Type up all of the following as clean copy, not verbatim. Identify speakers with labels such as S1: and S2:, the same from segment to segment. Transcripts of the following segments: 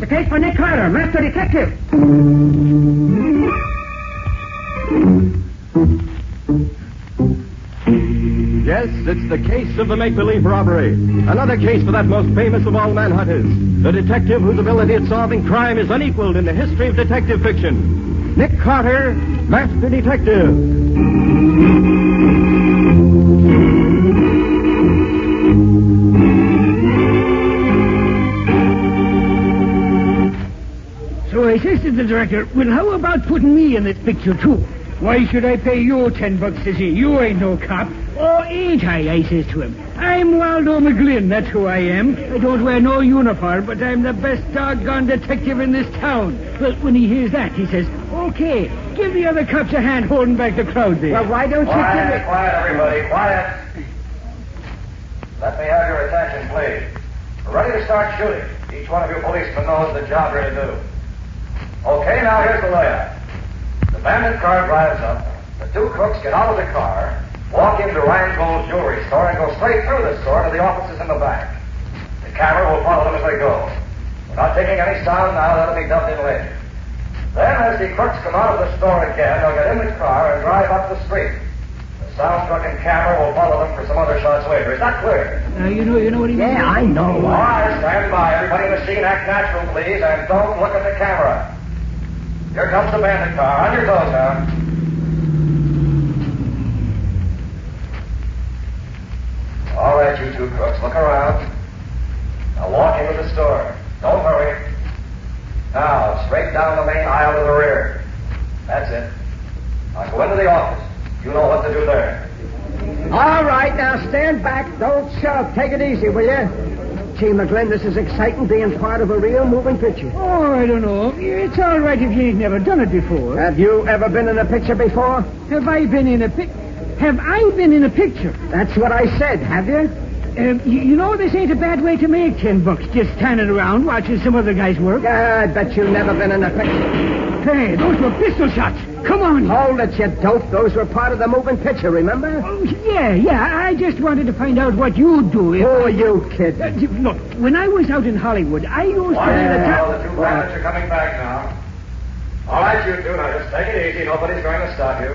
S1: case for Nick Carter, master detective.
S2: Yes, it's the case of the make-believe robbery. Another case for that most famous of all manhunters. The detective whose ability at solving crime is unequaled in the history of detective fiction. Nick Carter, master detective.
S3: So I says to the director, well, how about putting me in this picture, too? Why should I pay you $10, says he? You ain't no cop. Oh, ain't I says to him. I'm Waldo McGlynn, that's who I am. I don't wear no uniform, but I'm the best doggone detective in this town. Well, when he hears that, he says, okay, give the other cops a hand holding back the crowd there.
S1: Well, why don't you give it...
S4: Quiet, everybody, quiet. Let me have your attention, please. We're ready to start shooting. Each one of you policemen knows the job you're to do. Okay, now here's the layout. The bandit car drives up. The two crooks get out of the car, walk into Randgold's jewelry store, and go straight through the store to the offices in the back. The camera will follow them as they go. We're not taking any sound now. That'll be dubbed in later. Then, as the crooks come out of the store again, they'll get in the car and drive up the street. The sound-stricken camera will follow them for some other shots later. Is that clear?
S3: You know what he means?
S1: Yeah, I know.
S4: All right, stand by. Everybody in the scene, act natural, please, and don't look at the camera. Here comes the bandit car. On your toes now. All right, you two crooks, look around. Now walk into the store. Don't hurry. Now, straight down the main aisle to the rear. That's it. Now go into the office. You know what to do there.
S1: All right, now stand back. Don't shove. Take it easy, will you? Gee, McGlynn, this is exciting, being part of a real moving picture.
S3: Oh, I don't know. It's all right if you ain't never done it before.
S1: Have you ever been in a picture before?
S3: Have I been in a picture?
S1: That's what I said, have you?
S3: You know this ain't a bad way to make $10, just standing around watching some other guys work.
S1: I bet you've never been in a picture.
S3: Hey, those were pistol shots. Come on.
S1: Hold it, you dope. Those were part of the moving picture, remember?
S3: Oh, yeah. I just wanted to find out what you do.
S1: Who are you, kid?
S3: Look, when I was out in Hollywood, I used to be the top...
S4: The two bandits are coming back now. All right, you two, now just take it easy. Nobody's going to stop you.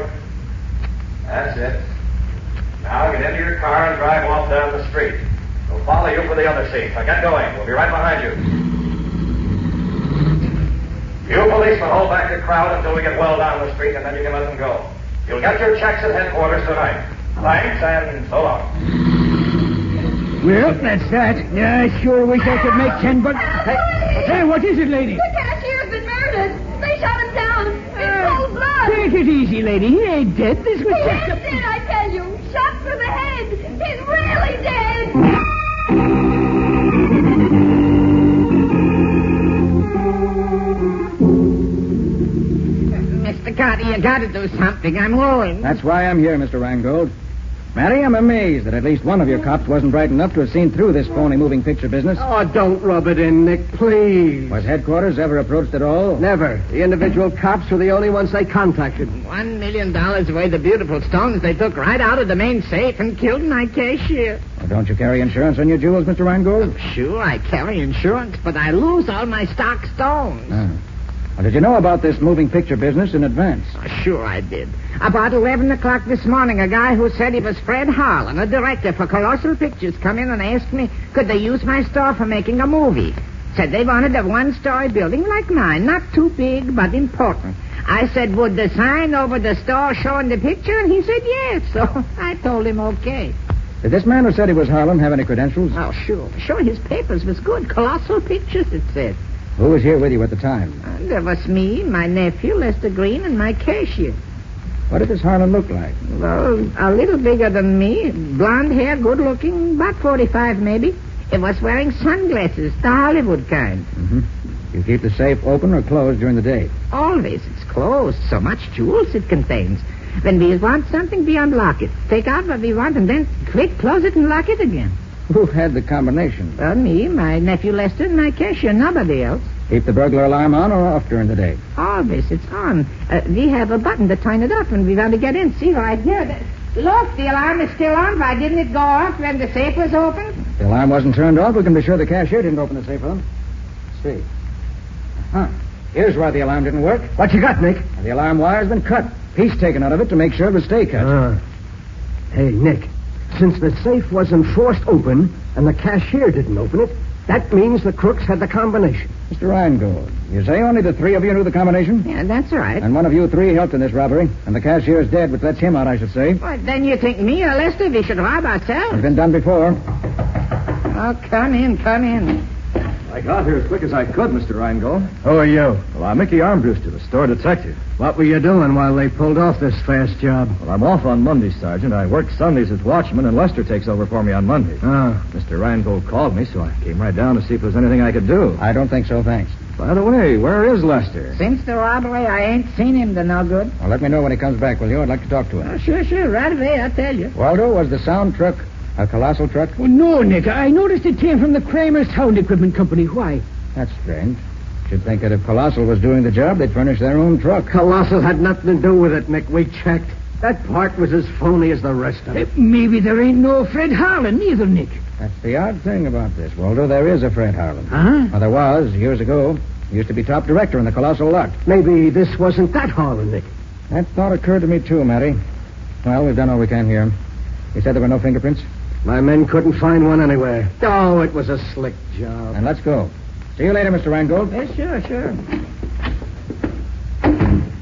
S4: That's it. Now get into your car and drive off down the street. We'll follow you for the other seats. Now get going. We'll be right behind you. You policemen hold back the crowd until we get well down the street, and then you can let them go. You'll get your checks at headquarters tonight. Thanks, and so long.
S3: Well, that's that. Yeah, I sure wish I could make $10. Hey, what is it, lady?
S5: The cashier's been murdered. They shot him down. In cold blood.
S3: Take it easy, lady. He ain't dead. This was
S5: He
S3: just
S5: is dead, I tell you. Shot through the head. He's really dead.
S6: Mr. Carter, you gotta do something. I'm worried.
S7: That's why I'm here, Mr. Reingold. Matty, I'm amazed that at least one of your cops wasn't bright enough to have seen through this phony moving picture business.
S1: Oh, don't rub it in, Nick, please.
S7: Was headquarters ever approached at all?
S1: Never. The individual cops were the only ones they contacted.
S6: $1 million worth of beautiful stones they took right out of the main safe and killed my cashier.
S7: Well, don't you carry insurance on your jewels, Mr. Reingold?
S6: Sure, I carry insurance, but I lose all my stock stones.
S7: Well, did you know about this moving picture business in advance?
S6: Sure I did. About 11 o'clock this morning, a guy who said he was Fred Harlan, a director for Colossal Pictures, come in and asked me, could they use my store for making a movie? Said they wanted a one-story building like mine, not too big, but important. I said, would the sign over the store showing the picture? And he said yes, so I told him okay.
S7: Did this man who said he was Harlan have any credentials?
S6: Oh, sure. Sure, his papers was good. Colossal Pictures, it said.
S7: Who was here with you at the time?
S6: There was me, my nephew, Lester Green, and my cashier.
S7: What did this Harlan look like?
S6: Well, a little bigger than me. Blonde hair, good looking, about 45 maybe. He was wearing sunglasses, the Hollywood kind.
S7: Mm-hmm. You keep the safe open or closed during the day?
S6: Always. It's closed. So much jewels it contains. When we want something, we unlock it. Take out what we want and then quick close it and lock it again.
S7: Who had the combination?
S6: Well, me, my nephew Lester, and my cashier, nobody else.
S7: Keep the burglar alarm on or off during the day?
S6: Always, it's on. We have a button to turn it off when we want to get in. See right here. Look, the alarm is still on. Why didn't it go off when the safe was open?
S7: If the alarm wasn't turned off, we can be sure the cashier didn't open the safe for them. Let's see. Huh. Here's why the alarm didn't work.
S1: What you got, Nick?
S7: The alarm wire's been cut. Piece taken out of it to make sure it would stay cut.
S1: Hey, Nick, since the safe wasn't forced open and the cashier didn't open it, that means the crooks had the combination.
S7: Mr. Reingold, you say only the three of you knew the combination?
S6: Yeah, that's right.
S7: And one of you three helped in this robbery. And the cashier's dead, which lets him out, I should say.
S6: Well, then you think me or Lester we should rob ourselves?
S7: It's been done before.
S6: Oh, come in.
S2: I got here as quick as I could, Mr. Reingold.
S1: Who are you?
S2: Well, I'm Mickey Armbruster, the store detective.
S1: What were you doing while they pulled off this fast job?
S2: Well, I'm off on Mondays, Sergeant. I work Sundays as watchman, and Lester takes over for me on Mondays. Mr. Reingold called me, so I came right down to see if there was anything I could do.
S7: I don't think so, thanks.
S2: By the way, where is Lester?
S6: Since the robbery, I ain't seen him to no good.
S7: Well, let me know when he comes back, will you? I'd like to talk to him.
S6: Oh, sure, right away, I'll tell you.
S7: Waldo, was the sound truck a colossal truck?
S3: Well, no, Nick. I noticed it came from the Kramer Sound Equipment Company. Why?
S7: That's strange. Should think that if Colossal was doing the job, they'd furnish their own truck.
S1: Colossal had nothing to do with it, Nick. We checked. That part was as phony as the rest of it.
S3: Maybe there ain't no Fred Harlan either, Nick.
S7: That's the odd thing about this, Waldo. There is a Fred Harlan.
S3: Huh?
S7: Well, there was, years ago. He used to be top director in the Colossal lot.
S1: Maybe this wasn't that Harlan, Nick.
S7: That thought occurred to me, too, Matty. Well, we've done all we can here. You said there were no fingerprints?
S1: My men couldn't find one anywhere. Oh, it was a slick job.
S7: And let's go. See you later, Mr. Reingold.
S6: Yeah, sure.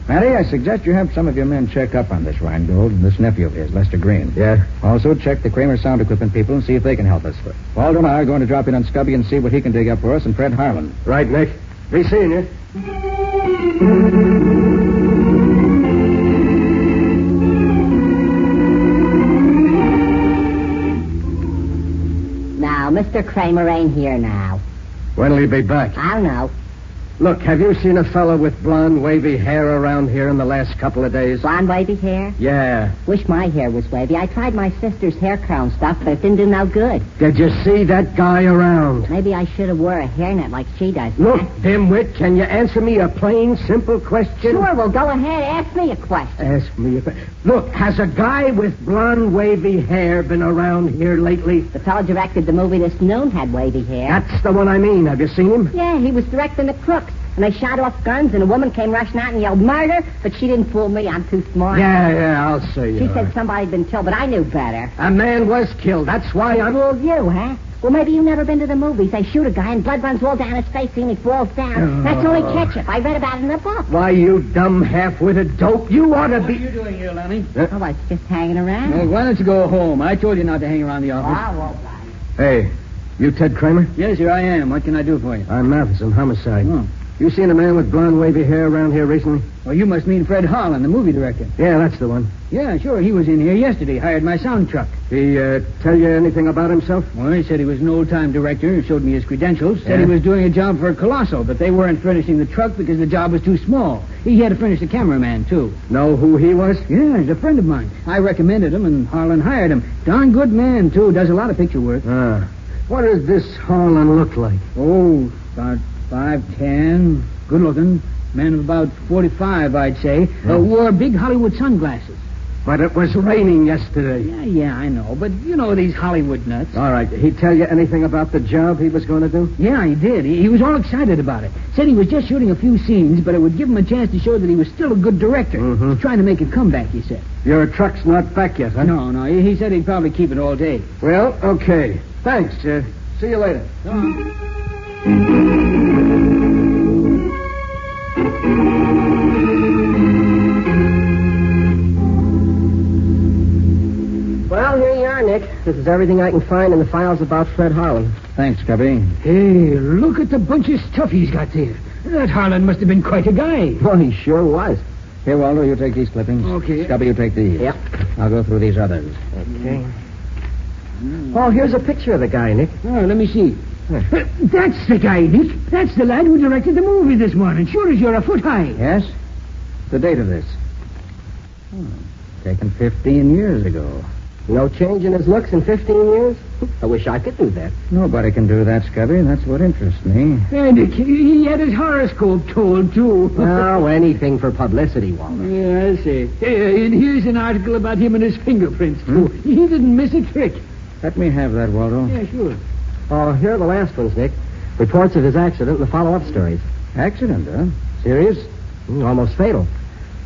S7: Matty, I suggest you have some of your men check up on this Reingold and this nephew of his, Lester Green.
S1: Yeah?
S7: Also, check the Kramer Sound Equipment people and see if they can help us. Waldo and I are going to drop in on Scubby and see what he can dig up for us and Fred Harlan.
S1: Right, Nick. Be seeing you.
S8: Now, Mr. Kramer ain't here now.
S1: When'll he be back?
S8: I don't know.
S1: Look, have you seen a fellow with blonde, wavy hair around here in the last couple of days?
S8: Blonde wavy hair?
S1: Yeah.
S8: Wish my hair was wavy. I tried my sister's hair crown stuff, but it didn't do no good.
S1: Did you see that guy around?
S8: Maybe I should have wore a hairnet like she does.
S1: Look,
S8: Huh?
S1: dimwit, can you answer me a plain, simple question?
S8: Sure, well, go ahead. Ask me a question.
S1: Ask me a Look, has a guy with blonde, wavy hair been around here lately?
S8: The fellow directed the movie this noon had wavy hair.
S1: That's the one I mean. Have you seen him?
S8: Yeah, he was directing the crooks. And they shot off guns, and a woman came rushing out and yelled, "Murder!" But she didn't fool me. I'm too smart.
S1: Yeah, I'll say
S8: She
S1: you
S8: said
S1: are.
S8: somebody had been killed, but I knew better.
S1: A man was killed. That's why I'm...
S8: Fooled you, huh? Well, maybe you've never been to the movies. They shoot a guy, and blood runs all down his face, and he falls down. That's only ketchup. I read about it in a book.
S1: Why, you dumb half-witted dope. You ought to
S3: What are
S1: be...
S3: you doing here, Lonnie?
S8: Oh, I was just hanging around.
S3: Well, why don't you go home? I told you not to hang around the office.
S8: I won't.
S1: Hey, you Ted Kramer?
S3: Yes, here I am. What can I do for you?
S1: I'm Matheson, homicide.
S3: Oh.
S1: You seen a man with blonde, wavy hair around here recently?
S3: Well, you must mean Fred Harlan, the movie director.
S1: Yeah, that's the one.
S3: Yeah, sure. He was in here yesterday. Hired my sound truck.
S1: He tell you anything about himself?
S3: Well, he said he was an old-time director. Showed me his credentials. Said
S1: Yeah?
S3: he was doing a job for Colossal, but they weren't furnishing the truck because the job was too small. He had to furnish the cameraman, too.
S1: Know who he was?
S3: Yeah, he's a friend of mine. I recommended him, and Harlan hired him. Darn good man, too. Does a lot of picture work.
S1: What does this Harlan look like?
S3: Oh, about 5'10", good-looking. Man of about 45, I'd say. Wore big Hollywood sunglasses.
S1: But it was raining yesterday.
S3: Yeah, I know. But you know these Hollywood nuts.
S1: All right. Did he tell you anything about the job he was going to do?
S3: Yeah, he did. He was all excited about it. Said he was just shooting a few scenes, but it would give him a chance to show that he was still a good director.
S1: Mhm.
S3: He's trying to make a comeback, he said.
S1: Your truck's not back yet, huh?
S3: No. He said he'd probably keep it all day.
S1: Well, okay. Thanks. See you later. Well, here you are, Nick. This is everything I can find in the files about Fred Harlan.
S7: Thanks, Cubby.
S3: Hey, look at the bunch of stuff he's got there. That Harlan must have been quite a guy.
S1: Well, he sure was.
S7: Here, Waldo, you take these clippings.
S3: Okay.
S7: Scubby, you take these.
S1: Yep.
S7: I'll go through these others.
S1: Okay. Oh, here's a picture of the guy, Nick.
S3: Oh, let me see. That's the guy, Nick. That's the lad who directed the movie this morning. Sure as you're a foot high.
S7: Yes? The date of this. Taken 15 years ago.
S1: No change in his looks in 15 years? I wish I could do that.
S7: Nobody can do that, Scubby. That's what interests me.
S3: And he had his horoscope told, too.
S1: Oh, anything for publicity, Walter.
S3: Yeah, I see. And here's an article about him and his fingerprints, too. He didn't miss a trick.
S7: Let me have that, Waldo.
S3: Yeah, sure.
S1: Oh, here are the last ones, Nick. Reports of his accident and the follow-up stories.
S7: Accident, huh? Serious?
S2: Almost fatal.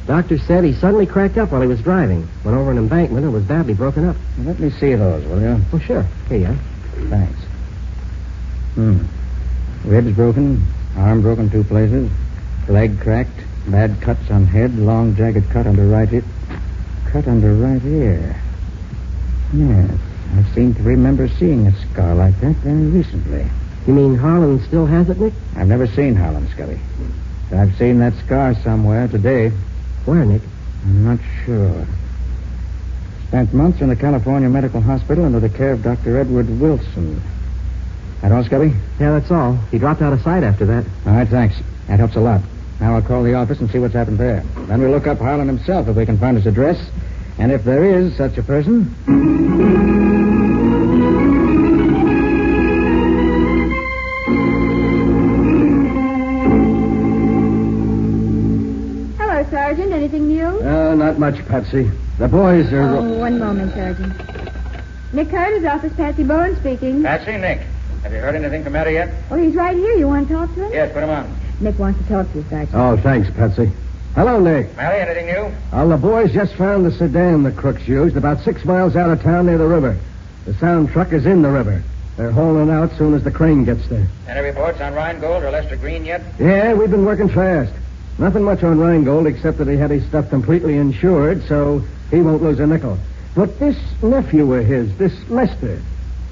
S2: Doctor said he suddenly cracked up while he was driving. Went over an embankment and was badly broken up.
S7: Well, let me see those, will you?
S2: Oh, sure. Here you are.
S7: Thanks. Ribs broken, arm broken 2 places, leg cracked, bad cuts on head, long jagged cut under right ear. Cut under right ear. Yes, I seem to remember seeing a scar like that very recently.
S2: You mean Harlan still has it, Nick?
S7: I've never seen Harlan, Scully. But I've seen that scar somewhere today.
S2: Where, Nick?
S7: I'm not sure. Spent months in the California Medical Hospital under the care of Dr. Edward Wilson. That all, Scully?
S2: Yeah, that's all. He dropped out of sight after that.
S7: All right, thanks. That helps a lot. Now I'll call the office and see what's happened there. Then we'll look up Harlan himself if we can find his address. And if there is such a person...
S5: Hello, Sergeant. Anything new?
S1: Not much, Patsy. The boys are...
S5: Oh, one moment, Sergeant. Nick Carter's office, Patsy Bowen speaking.
S7: Patsy, Nick. Have you heard anything from Eddie yet?
S5: Oh, he's right here. You want to talk to him?
S7: Yes, put him on.
S5: Nick wants to talk to you, Sergeant.
S1: Oh, thanks, Patsy. Hello, Nick.
S7: Mary, anything new?
S1: The boys just found the sedan the crooks used about 6 miles out of town near the river. The sound truck is in the river. They're hauling out soon as the crane gets there.
S7: Any reports on Rheingold or Lester Green yet?
S1: Yeah, we've been working fast. Nothing much on Rheingold except that he had his stuff completely insured, so he won't lose a nickel. But this nephew of his, this Lester,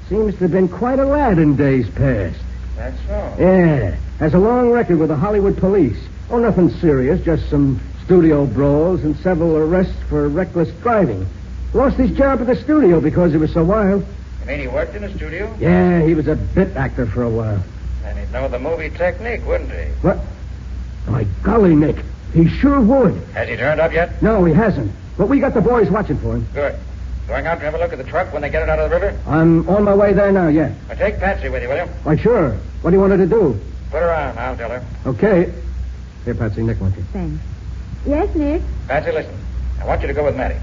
S1: seems to have been quite a lad in days past.
S7: That's so.
S1: Yeah, has a long record with the Hollywood police. Oh, nothing serious, just some studio brawls and several arrests for reckless driving. Lost his job at the studio because he was so wild.
S7: You mean he worked in the studio?
S1: Yeah, he was a bit actor for a while.
S7: Then he'd know the movie technique, wouldn't he?
S1: What? My golly, Nick, he sure would.
S7: Has he turned up yet?
S1: No, he hasn't. But we got the boys watching for him.
S7: Good. Going out to have a look at the truck when they get it out of the river?
S1: I'm on my way there now, yeah.
S7: Well, take Patsy with you, will you?
S1: Why, sure. What do you want her to do?
S7: Put her on. I'll tell her.
S1: Okay. Here, Patsy, Nick wants you.
S5: Thanks. Yes, Nick?
S7: Patsy, listen. I want you to go with Matty.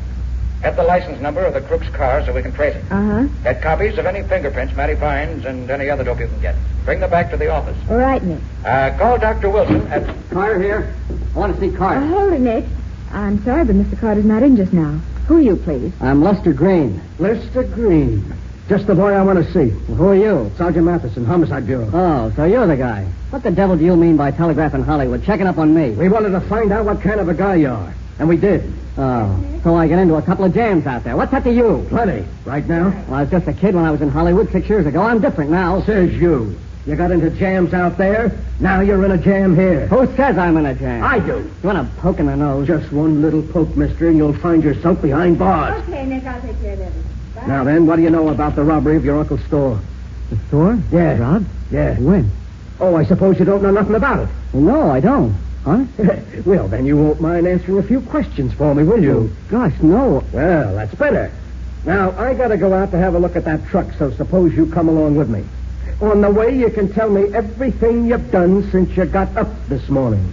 S7: Get the license number of the crook's car so we can trace it.
S5: Uh-huh.
S7: Get copies of any fingerprints Matty finds and any other dope you can get. Bring them back to the office.
S5: All right, Nick.
S7: Call Dr. Wilson at...
S2: Carter here. I want to see Carter.
S5: Hold it, Nick. I'm sorry, but Mr. Carter's not in just now. Who are you, please?
S2: I'm Lester Green.
S1: Lester Green. Just the boy I want to see.
S2: Well, who are you?
S1: Sergeant Matheson, Homicide Bureau.
S2: Oh, so you're the guy. What the devil do you mean by telegraphing Hollywood, checking up on me?
S1: We wanted to find out what kind of a guy you are. And we did.
S2: Oh, so I get into a couple of jams out there. What's that to you?
S1: Plenty. Right now?
S2: Well, I was just a kid when I was in Hollywood 6 years ago. I'm different now.
S1: Says you. You got into jams out there. Now you're in a jam here.
S2: Who says I'm in a jam?
S1: I do.
S2: You want a poke in the nose?
S1: Just one little poke, mister, and you'll find yourself behind bars.
S5: Okay, Nick, I'll take care of everything. Bye.
S1: Now then, what do you know about the robbery of your uncle's store?
S2: The store?
S1: Yeah.
S2: Robbed?
S1: Yeah.
S2: When?
S1: Oh, I suppose you don't know nothing about it.
S2: Well, no, I don't. Huh?
S1: Well, then you won't mind answering a few questions for me, will you?
S2: Gosh, no.
S1: Well, that's better. Now, I gotta go out to have a look at that truck, so suppose you come along with me. On the way, you can tell me everything you've done since you got up this morning.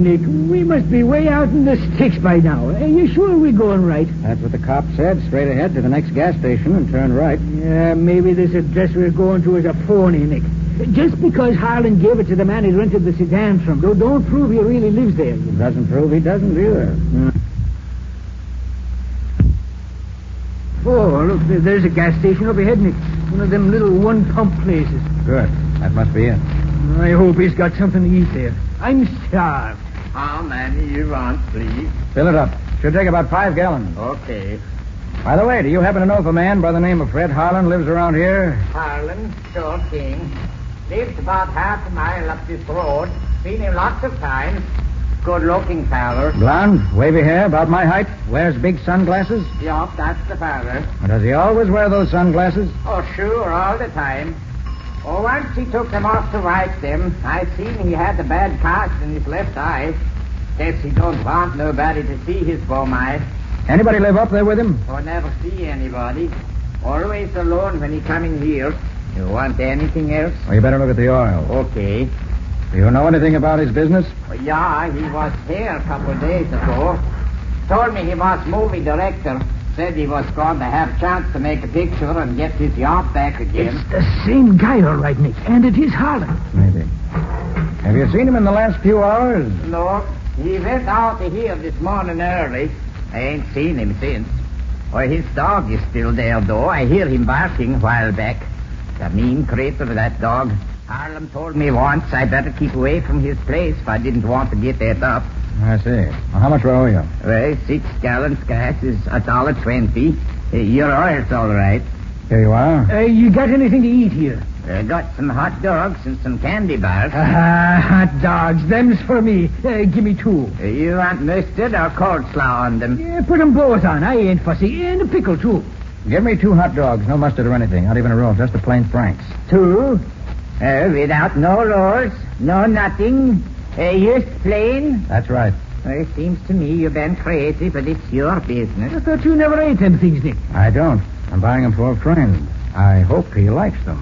S3: Nick, we must be way out in the sticks by now. Are you sure we're going right?
S7: That's what the cop said. Straight ahead to the next gas station and turn right.
S3: Yeah, maybe this address we're going to is a phony, Nick. Just because Harlan gave it to the man he rented the sedan from, though, don't prove he really lives there.
S7: It doesn't prove he doesn't either.
S3: Oh, look, there's a gas station up ahead, Nick. One of them little one-pump places.
S7: Good. That must be it.
S3: I hope he's got something to eat there. I'm starved.
S6: How many you want, please?
S7: Fill it up. Should take about 5 gallons.
S6: Okay.
S7: By the way, do you happen to know if a man by the name of Fred Harlan lives around here?
S6: Harlan, sure thing. Lives about half a mile up this road. Seen him lots of times. Good-looking feller.
S7: Blonde, wavy hair, about my height. Wears big sunglasses.
S6: Yup, that's the feller.
S7: Does he always wear those sunglasses?
S6: Oh, sure, all the time. Oh, once he took them off to wipe them. I seen he had a bad cast in his left eye. Guess he don't want nobody to see his bum eye.
S7: Anybody live up there with him?
S6: Or never see anybody. Always alone when he come in here. You want anything else?
S7: Well, you better look at the oil.
S6: Okay.
S7: Do you know anything about his business?
S6: Yeah, he was here a couple of days ago. Told me he was movie director. Said he was going to have chance to make a picture and get his yacht back again.
S3: It's the same guy, all right, Nick. And it is Harlan.
S7: Maybe. Have you seen him in the last few hours?
S6: No, he went out of here this morning early. I ain't seen him since. Well, his dog is still there, though. I hear him barking a while back. The mean creature, that dog. Harlan told me once I better keep away from his place if I didn't want to get that up.
S7: I see. Well, how much we owe you?
S6: Well, 6 gallons gas is $1.20. Your oil's all right.
S7: Here you are.
S3: You got anything to eat here?
S6: I got some hot dogs and some candy bars.
S3: Hot dogs. Them's for me. Give me 2.
S6: You want mustard or coleslaw on them?
S3: Yeah, put them both on. I ain't fussy. And a pickle, too.
S7: Give me 2 hot dogs. No mustard or anything. Not even a roll. Just the plain Franks.
S3: 2?
S6: Without no rolls, no nothing. Just plain?
S7: That's right.
S6: Well, it seems to me you've been crazy, but it's your business.
S3: I thought you never ate them things, Nick.
S7: I don't. I'm buying them for a friend. I hope he likes them.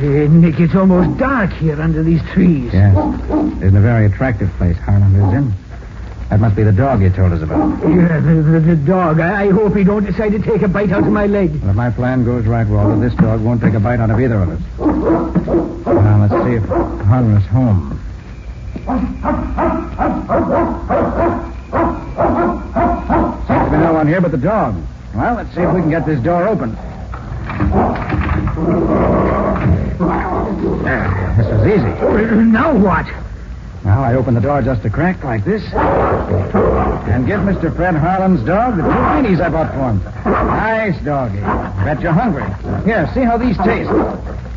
S3: Hey, Nick, it's almost dark here under these trees.
S7: Yes. Isn't a very attractive place Harlan lives in. That must be the dog you told us about.
S3: Yeah, the dog. I hope he don't decide to take a bite out of my leg.
S7: Well, if my plan goes right, Walter, this dog won't take a bite out of either of us. Now, let's see if Harlan is home. Seems to be no one here but the dog. Well, let's see if we can get this door open. There, this was easy.
S3: Now what?
S7: Now I open the door just a crack like this. And give Mr. Fred Harlan's dog the 2 weenies I bought for him. Nice doggy. Bet you're hungry. Here, see how these taste.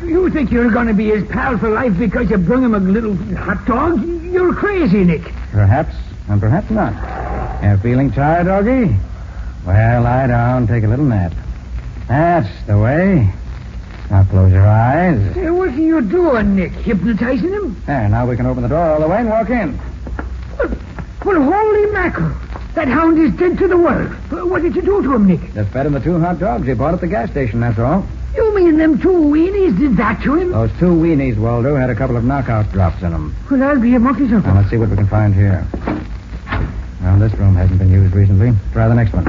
S3: You think you're going to be his pal for life because you brung him a little hot dog? You're crazy, Nick.
S7: Perhaps, and perhaps not. You feeling tired, doggy? Well, lie down, take a little nap. That's the way. Now close your eyes.
S3: Hey, what are you doing, Nick? Hypnotizing him?
S7: There, now we can open the door all the way and walk in.
S3: Well, holy mackerel. That hound is dead to the world. What did you do to him, Nick?
S7: Just fed him the 2 hot dogs you bought at the gas station, that's all.
S3: You mean them 2 weenies did that to him?
S7: Those 2 weenies, Waldo, had a couple of knockout drops in them.
S3: Well, I'll be a monkey's uncle.
S7: Now, let's see what we can find here. Well, this room hasn't been used recently. Try the next one.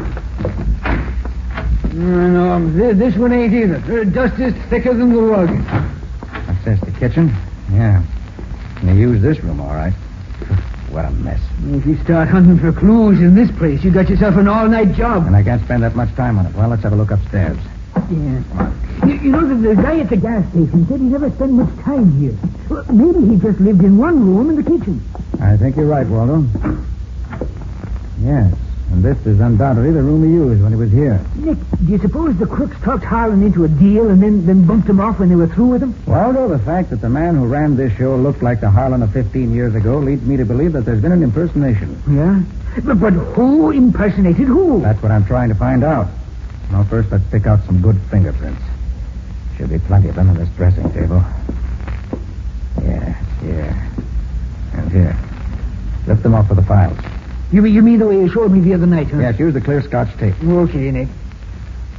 S3: No, this one ain't either. Dust is thicker than the rug.
S7: What's this, the kitchen? Yeah. And they used this room, all right. What a mess.
S3: If you start hunting for clues in this place, you got yourself an all-night job.
S7: And I can't spend that much time on it. Well, let's have a look upstairs.
S3: Yeah. You know, the guy at the gas station said he never spent much time here. Well, maybe he just lived in one room in the kitchen.
S7: I think you're right, Waldo. Yes. And this is undoubtedly the room he used when he was here.
S3: Nick, do you suppose the crooks talked Harlan into a deal and then bumped him off when they were through with him?
S7: Waldo, the fact that the man who ran this show looked like the Harlan of 15 years ago leads me to believe that there's been an impersonation.
S3: Yeah? But who impersonated who?
S7: That's what I'm trying to find out. Now, first, let's pick out some good fingerprints. Should be plenty of them on this dressing table. Yeah, here. And here. Lift them off for the files.
S3: You mean the way you showed me the other night, huh?
S7: Yes, use the clear Scotch tape.
S3: Okay, Nick.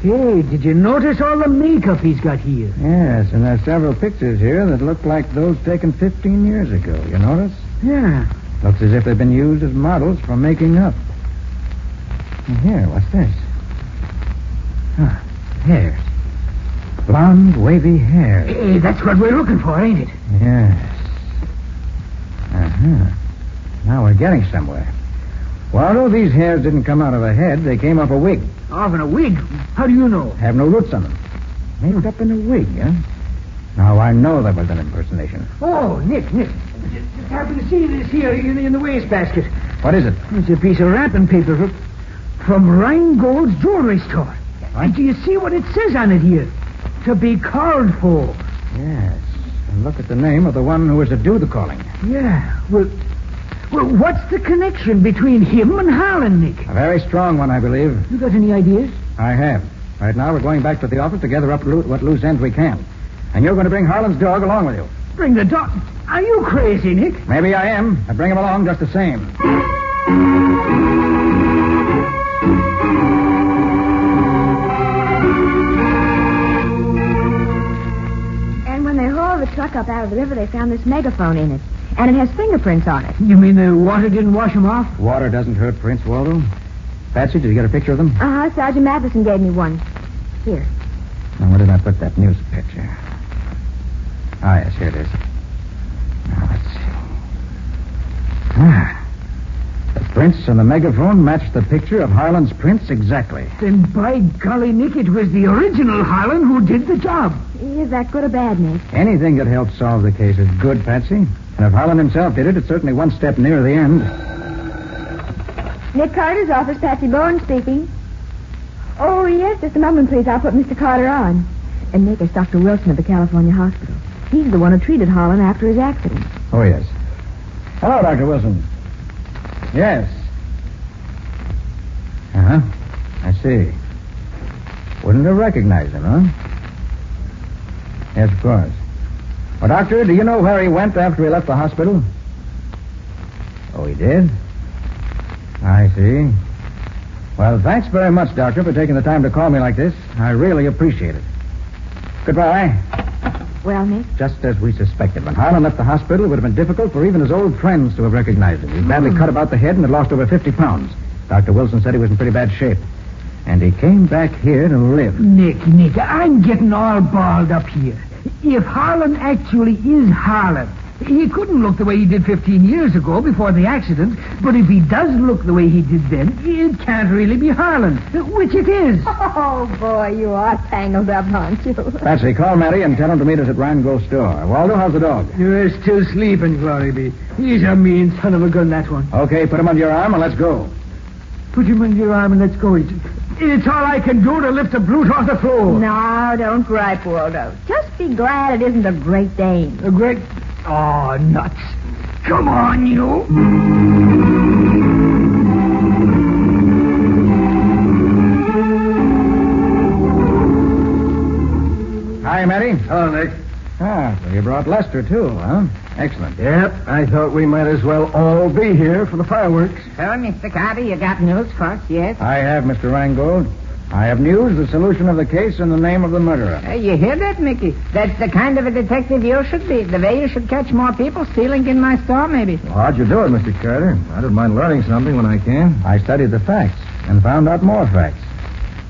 S3: Hey, did you notice all the makeup he's got here?
S7: Yes, and there's several pictures here that look like those taken 15 years ago. You notice?
S3: Yeah.
S7: Looks as if they've been used as models for making up. And here, what's this? Hairs. Blonde, wavy hair.
S3: Hey, that's what we're looking for, ain't it?
S7: Yes. Uh-huh. Now we're getting somewhere. Waldo, these hairs didn't come out of a head. They came off a wig.
S3: Off in a wig? How do you know?
S7: Have no roots on them. Made up in a wig, huh? Now I know that was an impersonation.
S3: Oh, Nick. Just happen to see this here in the wastebasket.
S7: What is it?
S3: It's a piece of wrapping paper from Rheingold's jewelry store. And do you see what it says on it here? To be called for.
S7: Yes. And look at the name of the one who was to do the calling.
S3: Yeah. Well, what's the connection between him and Harlan, Nick?
S7: A very strong one, I believe.
S3: You got any ideas?
S7: I have. Right now we're going back to the office to gather up what loose ends we can. And you're going to bring Harlan's dog along with you.
S3: Bring the dog? Are you crazy, Nick?
S7: Maybe I am. I bring him along just the same.
S9: lockup out of the river, they found this megaphone in it. And it has fingerprints on it.
S3: You mean the water didn't wash them off?
S7: Water doesn't hurt prints, Waldo. Patsy, did you get a picture of them?
S9: Uh-huh. Sergeant Matheson gave me one. Here.
S7: Now, where did I put that news picture? Ah, yes, here it is. Now, let's see. Ah. The prints on the megaphone matched the picture of Harlan's prints exactly.
S3: Then by golly, Nick, it was the original Harlan who did the job.
S9: Is that good or bad, Nick?
S7: Anything that helps solve the case is good, Patsy. And if Harlan himself did it, it's certainly one step nearer the end.
S9: Nick Carter's office, Patsy Bowen speaking. Oh, yes, just a moment, please. I'll put Mr. Carter on. And Nick, it's Dr. Wilson of the California Hospital. He's the one who treated Harlan after his accident.
S7: Oh, yes. Hello, Dr. Wilson. Yes. Uh-huh. I see. Wouldn't have recognized him, huh? Yes, of course. Well, Doctor, do you know where he went after he left the hospital? Oh, he did? I see. Well, thanks very much, Doctor, for taking the time to call me like this. I really appreciate it. Goodbye.
S9: Well, Nick?
S7: Just as we suspected. When Harlan left the hospital, it would have been difficult for even his old friends to have recognized him. He was badly cut about the head and had lost over 50 pounds. Dr. Wilson said he was in pretty bad shape. And he came back here to live.
S3: Nick, I'm getting all balled up here. If Harlan actually is Harlan, he couldn't look the way he did 15 years ago before the accident, but if he does look the way he did then, it can't really be Harlan, which it is.
S9: Oh, boy, you are tangled up, aren't you?
S7: Patsy, call Matty and tell him to meet us at Rhinegold store. Waldo, how's the dog?
S3: You're still sleeping, Glory be. He's a mean son of a gun, that one.
S7: Okay, put him under your arm and let's go.
S3: Put him under your arm and let's go. It's all I can do to lift a brute off the floor.
S9: No, don't gripe, Waldo. Just be glad it isn't a Great Dane.
S3: A Great... Oh, nuts. Come on, you.
S7: Hi, Matty.
S1: Hello, Nick.
S7: Ah, so you brought Lester, too, huh? Excellent.
S1: Yep, I thought we might as well all be here for the fireworks.
S6: So, Mr. Carter, you got news for us, yes?
S7: I have, Mr. Rhinegold. I have news, the solution of the case, and the name of the murderer.
S6: You hear that, Mickey? That's the kind of a detective you should be. The way you should catch more people stealing in my store, maybe.
S2: Well, how'd you do it, Mr. Carter? I don't mind learning something when I can.
S7: I studied the facts and found out more facts.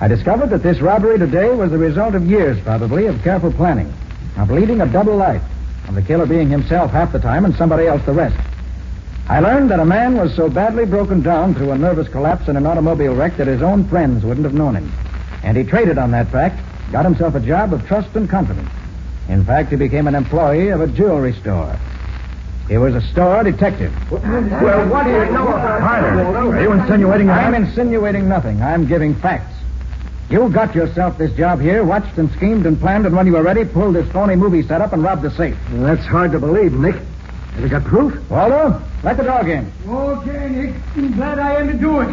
S7: I discovered that this robbery today was the result of years, probably, of careful planning, of leading a double life, of the killer being himself half the time and somebody else the rest. I learned that a man was so badly broken down through a nervous collapse in an automobile wreck that his own friends wouldn't have known him. And he traded on that fact, got himself a job of trust and confidence. In fact, he became an employee of a jewelry store. He was a store detective.
S2: Well, what do you know about Carter? Are you insinuating
S7: I'm insinuating nothing. I'm giving facts. You got yourself this job here, watched and schemed and planned, and when you were ready, pulled this phony movie setup and robbed the safe.
S1: Well, that's hard to believe, Nick. Have you got proof?
S7: Waldo, let the dog in.
S3: Okay, Nick. I'm glad I had to do it.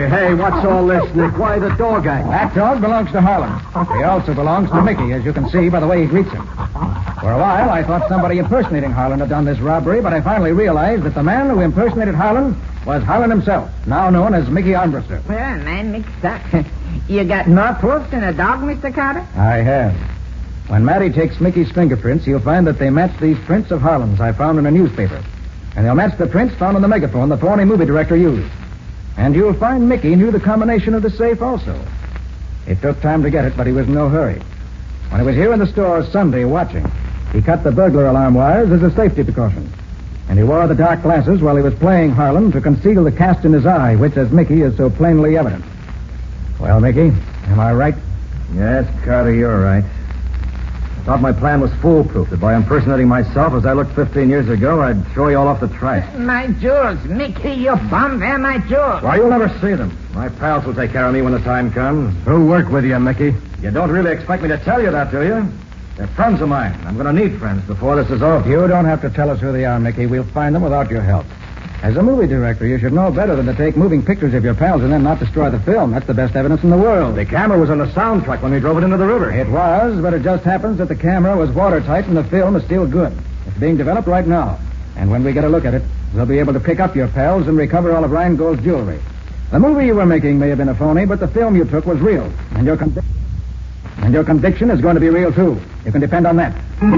S1: Hey, what's all this, Nick? Why the dog act?
S7: That dog belongs to Harlan. He also belongs to Mickey, as you can see by the way he greets him. For a while, I thought somebody impersonating Harlan had done this robbery, but I finally realized that the man who impersonated Harlan was Harlan himself, now known as Mickey Armbruster.
S6: Well, man, mixed up. You got more proof than a dog, Mr. Carter?
S7: I have. When Matty takes Mickey's fingerprints, he'll find that they match these prints of Harlan's I found in a newspaper. And they'll match the prints found on the megaphone the phony movie director used. And you'll find Mickey knew the combination of the safe also. It took time to get it, but he was in no hurry. When he was here in the store Sunday watching, he cut the burglar alarm wires as a safety precaution. And he wore the dark glasses while he was playing Harlan to conceal the cast in his eye, which, as Mickey, is so plainly evident. Well, Mickey, am I right?
S2: Yes, Carter, you're right. I thought my plan was foolproof, that by impersonating myself as I looked 15 years ago, I'd throw you all off the track.
S6: My jewels, Mickey, you bum, they're my jewels.
S2: Why, you'll never see them. My pals will take care of me when the time comes.
S1: Who'll work with you, Mickey?
S2: You don't really expect me to tell you that, do you? They're friends of mine. I'm going to need friends before this is over.
S7: You don't have to tell us who they are, Mickey. We'll find them without your help. As a movie director, you should know better than to take moving pictures of your pals and then not destroy the film. That's the best evidence in the world.
S2: The camera was on the soundtrack when we drove it into the river.
S7: It was, but it just happens that the camera was watertight and the film is still good. It's being developed right now. And when we get a look at it, we'll be able to pick up your pals and recover all of Rhinegold's jewelry. The movie you were making may have been a phony, but the film you took was real. And your conviction is going to be real, too. You can depend on that.
S2: Well,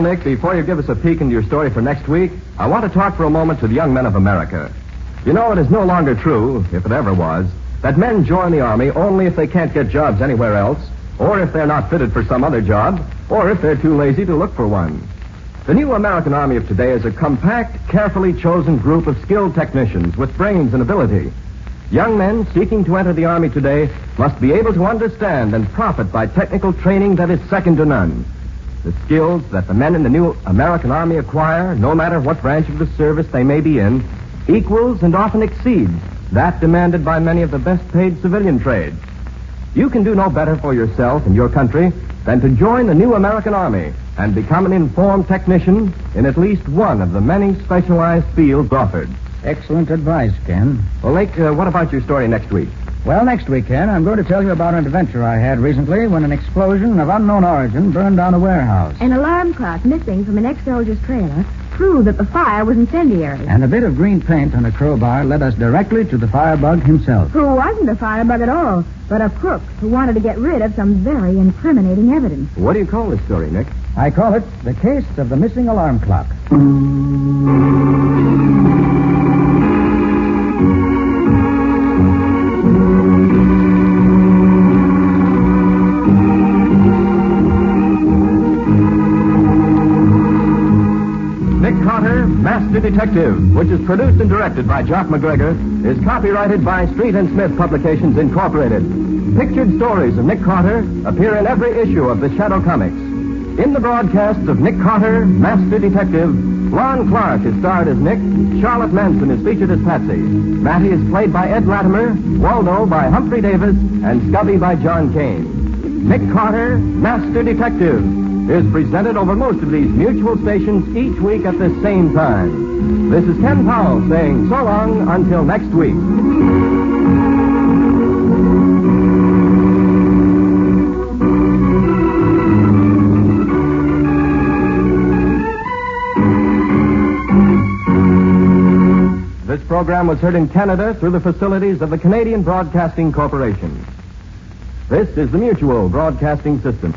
S2: Nick, before you give us a peek into your story for next week, I want to talk for a moment to the young men of America. You know, it is no longer true, if it ever was, that men join the Army only if they can't get jobs anywhere else, or if they're not fitted for some other job, or if they're too lazy to look for one. The new American Army of today is a compact, carefully chosen group of skilled technicians with brains and ability. Young men seeking to enter the Army today must be able to understand and profit by technical training that is second to none. The skills that the men in the new American Army acquire, no matter what branch of the service they may be in, equals and often exceeds that demanded by many of the best-paid civilian trades. You can do no better for yourself and your country than to join the new American Army and become an informed technician in at least one of the many specialized fields offered.
S7: Excellent advice, Ken.
S2: Well, Lake, what about your story next week?
S7: Well, next week, Ken, I'm going to tell you about an adventure I had recently when an explosion of unknown origin burned down a warehouse.
S9: An alarm clock missing from an ex-soldier's trailer proved that the fire was incendiary.
S7: And a bit of green paint on a crowbar led us directly to the firebug himself.
S9: Who wasn't a firebug at all, but a crook who wanted to get rid of some very incriminating evidence.
S2: What do you call this story, Nick?
S7: I call it The Case of the Missing Alarm Clock.
S2: Master Detective, which is produced and directed by Jock McGregor, is copyrighted by Street and Smith Publications, Incorporated. Pictured stories of Nick Carter appear in every issue of the Shadow Comics. In the broadcasts of Nick Carter, Master Detective, Lon Clark is starred as Nick, Charlotte Manson is featured as Patsy, Matty is played by Ed Latimer, Waldo by Humphrey Davis, and Scubby by John Kane. Nick Carter, Master Detective, is presented over most of these mutual stations each week at the same time. This is Ken Powell saying so long until next week. This program was heard in Canada through the facilities of the Canadian Broadcasting Corporation. This is the Mutual Broadcasting System.